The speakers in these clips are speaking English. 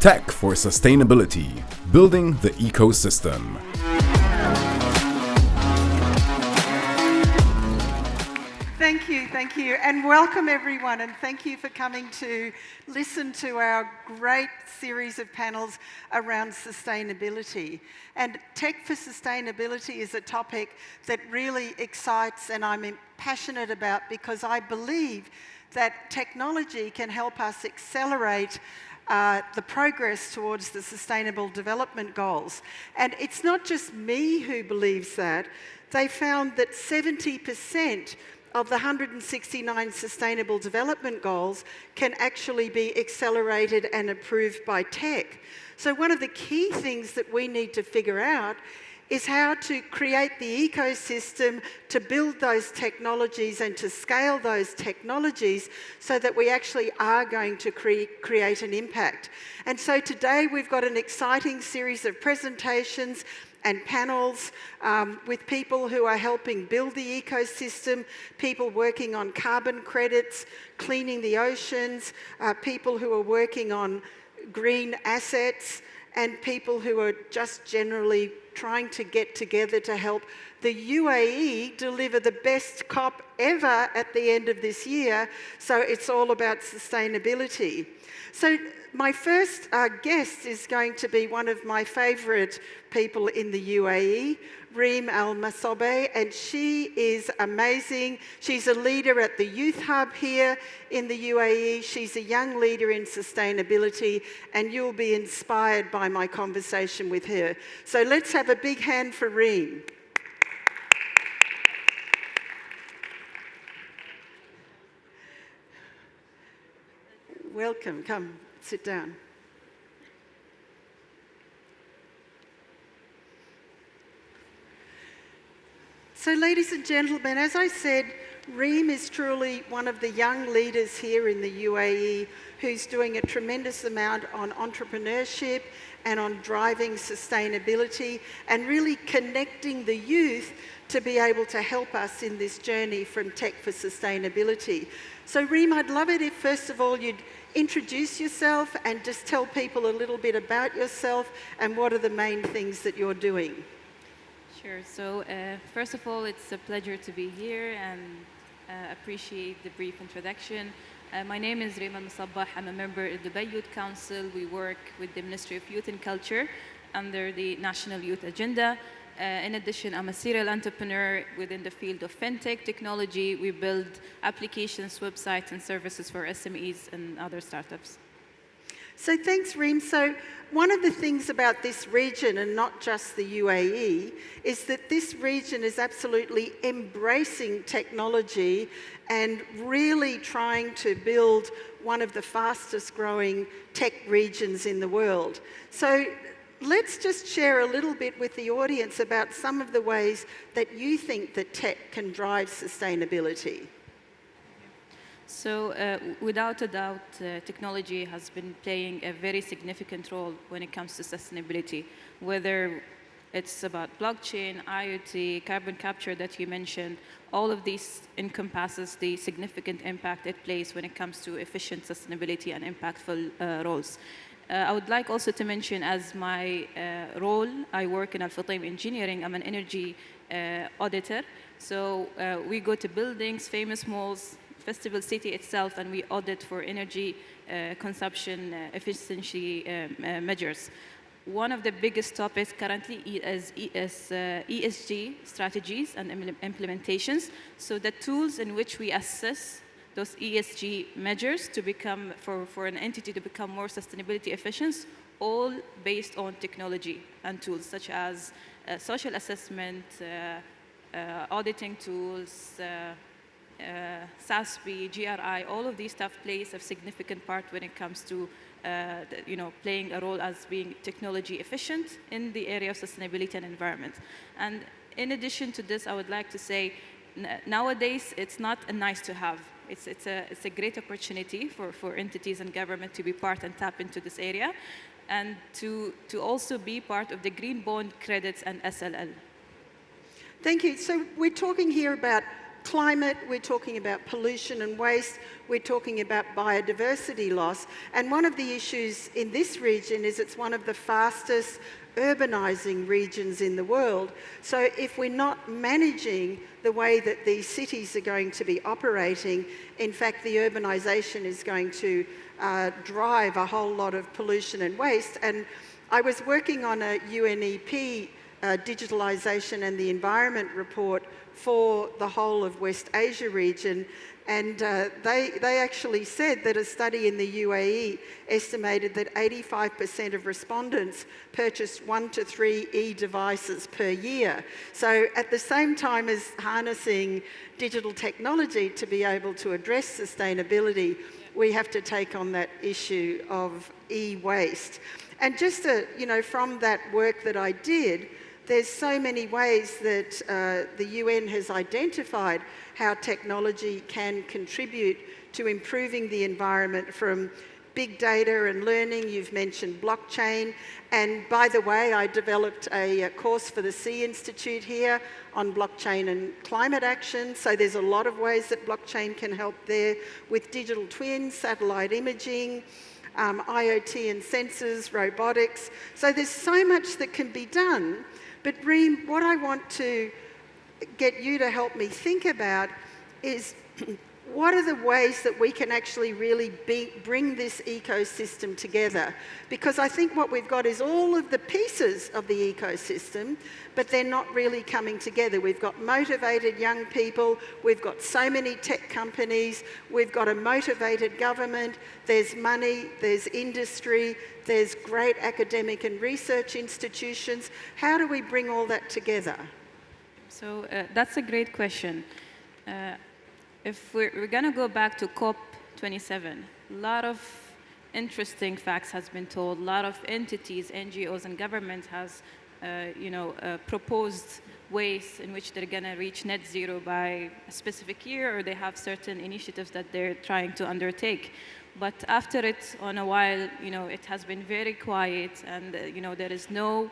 Tech for Sustainability, Building the Ecosystem. Thank you, and welcome everyone, and thank you for coming to listen to our great series of panels around sustainability. And Tech for Sustainability is a topic that really excites and I'm passionate about, because I believe that technology can help us accelerate the progress towards the Sustainable Development Goals. And it's not just me who believes that. They found that 70% of the 169 Sustainable Development Goals can actually be accelerated and approved by tech. So one of the key things that we need to figure out is how to create the ecosystem to build those technologies and to scale those technologies so that we actually are going to create an impact. And so today we've got an exciting series of presentations and panels with people who are helping build the ecosystem, people working on carbon credits, cleaning the oceans, people who are working on green assets, and people who are just generally trying to get together to help the UAE deliver the best COP ever at the end of this year. So it's all about sustainability. So my first guest is going to be one of my favourite people in the UAE, Reem Mosabbeh, and she is amazing. She's a leader at the Youth Hub here in the UAE. She's a young leader in sustainability, and you'll be inspired by my conversation with her. So let's have a big hand for Reem. Welcome, come, sit down. So ladies and gentlemen, as I said, Reem is truly one of the young leaders here in the UAE who's doing a tremendous amount on entrepreneurship and on driving sustainability and really connecting the youth to be able to help us in this journey from tech for sustainability. So Reem, I'd love it if first of all you'd introduce yourself and just tell people a little bit about yourself and what are the main things that you're doing. Sure. So first of all, it's a pleasure to be here and appreciate the brief introduction. My name is Reem Mosabbeh. I'm a member of the Dubai Youth Council. We work with the Ministry of Youth and Culture under the National Youth Agenda. In addition, I'm a serial entrepreneur within the field of fintech technology. We build applications, websites, and services for SMEs and other startups. So thanks, Reem. So one of the things about this region, and not just the UAE, is that this region is absolutely embracing technology and really trying to build one of the fastest growing tech regions in the world. So let's just share a little bit with the audience about some of the ways that you think that tech can drive sustainability. So without a doubt, technology has been playing a very significant role when it comes to sustainability, whether it's about blockchain, IoT, carbon capture that you mentioned. All of these encompasses the significant impact it plays when it comes to efficient sustainability and impactful roles. I would like also to mention, as my role, I work in Al-Futtaim Engineering. I'm an energy auditor. So we go to buildings, famous malls, Festival City itself, and we audit for energy consumption efficiency measures. One of the biggest topics currently is ESG strategies and implementations. So the tools in which we assess those ESG measures to become, for an entity to become more sustainability efficient, all based on technology and tools such as social assessment, auditing tools, SASB, GRI, all of these stuff plays a significant part when it comes to playing a role as being technology efficient in the area of sustainability and environment. And in addition to this, I would like to say, nowadays, it's not a nice to have. It's a great opportunity for entities and government to be part and tap into this area, and to also be part of the green bond credits and SLL. Thank you. So we're talking here about climate, we're talking about pollution and waste, we're talking about biodiversity loss. And one of the issues in this region is it's one of the fastest urbanising regions in the world. So if we're not managing the way that these cities are going to be operating, in fact, the urbanisation is going to drive a whole lot of pollution and waste. And I was working on a UNEP digitalisation and the environment report for the whole of West Asia region, and they actually said that a study in the UAE estimated that 85% of respondents purchased 1 to 3 e-devices per year. So at the same time as harnessing digital technology to be able to address sustainability, we have to take on that issue of e-waste. And just from that work that I did, there's so many ways that the UN has identified how technology can contribute to improving the environment, from big data and learning. You've mentioned blockchain. And by the way, I developed a course for the Sea Institute here on blockchain and climate action. So there's a lot of ways that blockchain can help there, with digital twins, satellite imaging, IoT and sensors, robotics. So there's so much that can be done. But Reem, what I want to get you to help me think about is what are the ways that we can actually really bring this ecosystem together? Because I think what we've got is all of the pieces of the ecosystem, but they're not really coming together. We've got motivated young people, we've got so many tech companies, we've got a motivated government, there's money, there's industry, there's great academic and research institutions. How do we bring all that together? So that's a great question. If we're going to go back to COP27, a lot of interesting facts has been told. A lot of entities, NGOs, and governments has, proposed ways in which they're going to reach net zero by a specific year, or they have certain initiatives that they're trying to undertake. But after it, on a while, it has been very quiet, and there is no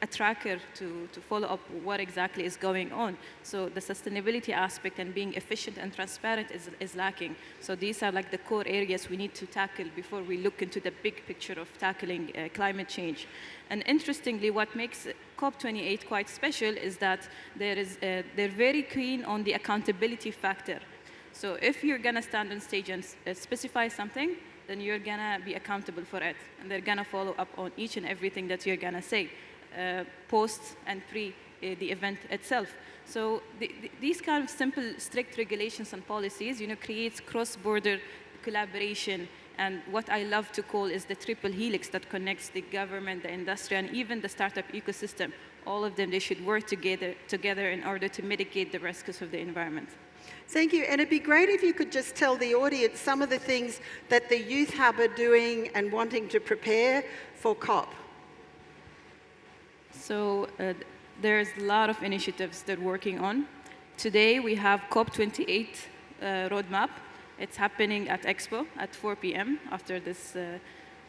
a tracker to follow up what exactly is going on. So the sustainability aspect and being efficient and transparent is lacking. So these are like the core areas we need to tackle before we look into the big picture of tackling climate change. And interestingly, what makes COP28 quite special is that they're very keen on the accountability factor. So if you're going to stand on stage and specify something, then you're going to be accountable for it. And they're going to follow up on each and everything that you're going to say, post and pre the event itself. So these kind of simple, strict regulations and policies, creates cross-border collaboration, and what I love to call is the triple helix that connects the government, the industry, and even the startup ecosystem. All of them, they should work together in order to mitigate the risks of the environment. Thank you. And it'd be great if you could just tell the audience some of the things that the Youth Hub are doing and wanting to prepare for COP. So there's a lot of initiatives they're working on. Today we have COP28 roadmap. It's happening at Expo at 4 p.m. after this.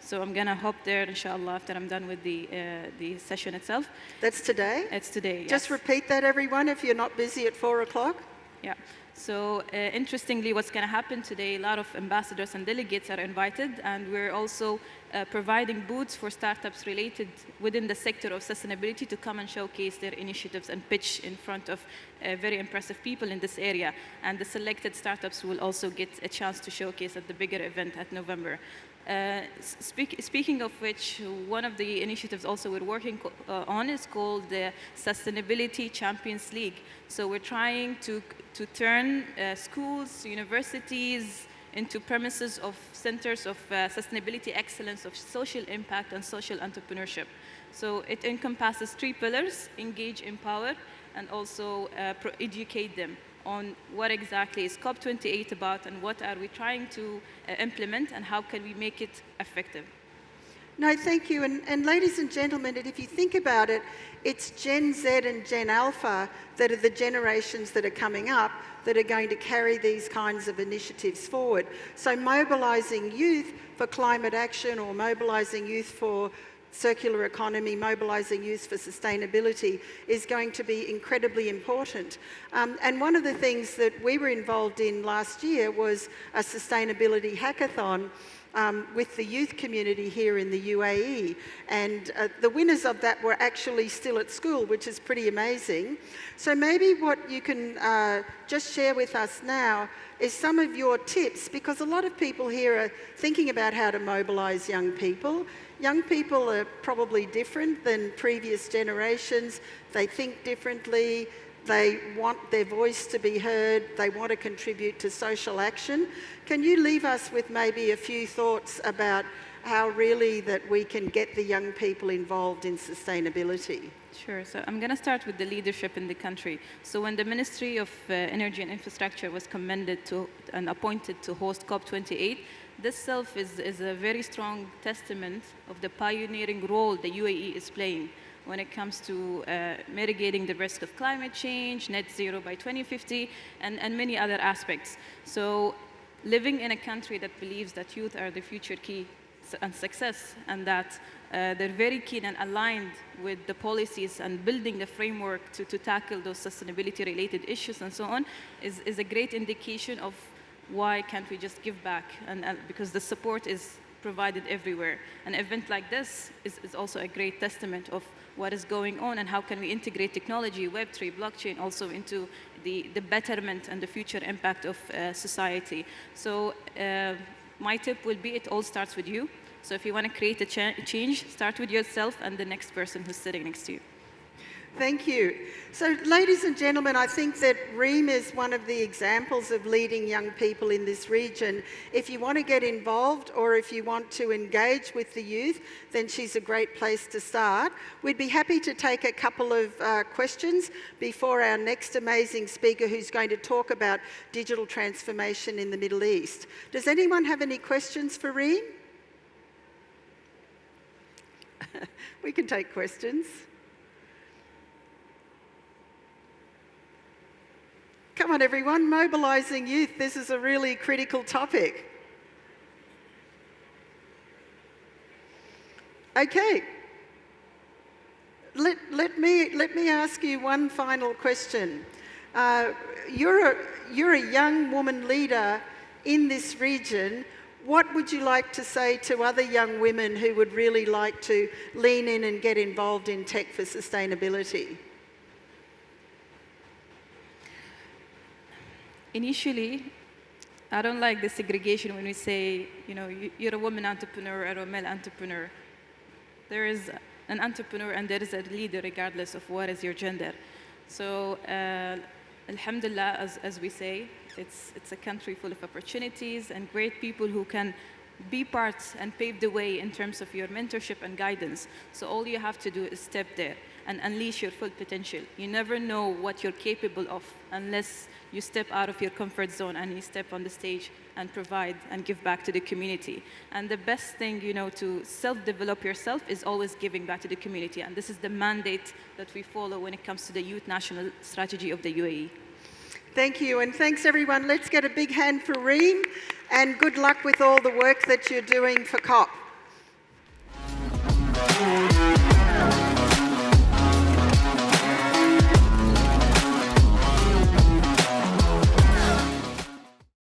So I'm going to hop there, inshallah, after I'm done with the session itself. That's today? It's today, yes. Just repeat that, everyone, if you're not busy at 4 o'clock. Yeah. So interestingly, what's going to happen today, a lot of ambassadors and delegates are invited, and we're also providing booths for startups related within the sector of sustainability to come and showcase their initiatives and pitch in front of very impressive people in this area. And the selected startups will also get a chance to showcase at the bigger event at November. Speaking of which, one of the initiatives also we're working on is called the Sustainability Champions League. So we're trying to turn schools, universities into premises of centers of sustainability excellence, of social impact and social entrepreneurship. So it encompasses 3 pillars: engage, empower, and also educate them on what exactly is COP28 about and what are we trying to implement and how can we make it effective. No, thank you. And ladies and gentlemen, if you think about it, it's Gen Z and Gen Alpha that are the generations that are coming up that are going to carry these kinds of initiatives forward. So mobilising youth for climate action or mobilising youth for circular economy, mobilising youth for sustainability is going to be incredibly important. And one of the things that we were involved in last year was a sustainability hackathon with the youth community here in the UAE. And the winners of that were actually still at school, which is pretty amazing. So maybe what you can just share with us now is some of your tips, because a lot of people here are thinking about how to mobilise young people. Young people are probably different than previous generations. They think differently. They want their voice to be heard. They want to contribute to social action. Can you leave us with maybe a few thoughts about how really that we can get the young people involved in sustainability? Sure. So I'm going to start with the leadership in the country. So when the Ministry of Energy and Infrastructure was commended to and appointed to host COP28, this self is a very strong testament of the pioneering role the UAE is playing when it comes to mitigating the risk of climate change, net zero by 2050, and many other aspects. So living in a country that believes that youth are the future key and success, and that they're very keen and aligned with the policies and building the framework to tackle those sustainability-related issues and so on, is a great indication of why can't we just give back, and because the support is provided everywhere. An event like this is also a great testament of what is going on and how can we integrate technology, Web3, blockchain also into the betterment and the future impact of society. So my tip will be it all starts with you. So if you want to create a change, start with yourself and the next person who's sitting next to you. Thank you. So, ladies and gentlemen, I think that Reem is one of the examples of leading young people in this region. If you want to get involved or if you want to engage with the youth, then she's a great place to start. We'd be happy to take a couple of questions before our next amazing speaker who's going to talk about digital transformation in the Middle East. Does anyone have any questions for Reem? We can take questions. Come on, everyone, mobilising youth. This is a really critical topic. Okay. Let me ask you one final question. You're a young woman leader in this region. What would you like to say to other young women who would really like to lean in and get involved in tech for sustainability? Initially, I don't like the segregation when we say, you know, you're a woman entrepreneur or a male entrepreneur. There is an entrepreneur and there is a leader regardless of what is your gender. So, alhamdulillah, as we say, it's a country full of opportunities and great people who can be part and pave the way in terms of your mentorship and guidance. So all you have to do is step there and unleash your full potential. You never know what you're capable of unless you step out of your comfort zone and you step on the stage and provide and give back to the community. And the best thing, you know, to self-develop yourself is always giving back to the community. And this is the mandate that we follow when it comes to the Youth National Strategy of the UAE. Thank you, and thanks everyone. Let's get a big hand for Reem, and good luck with all the work that you're doing for COP.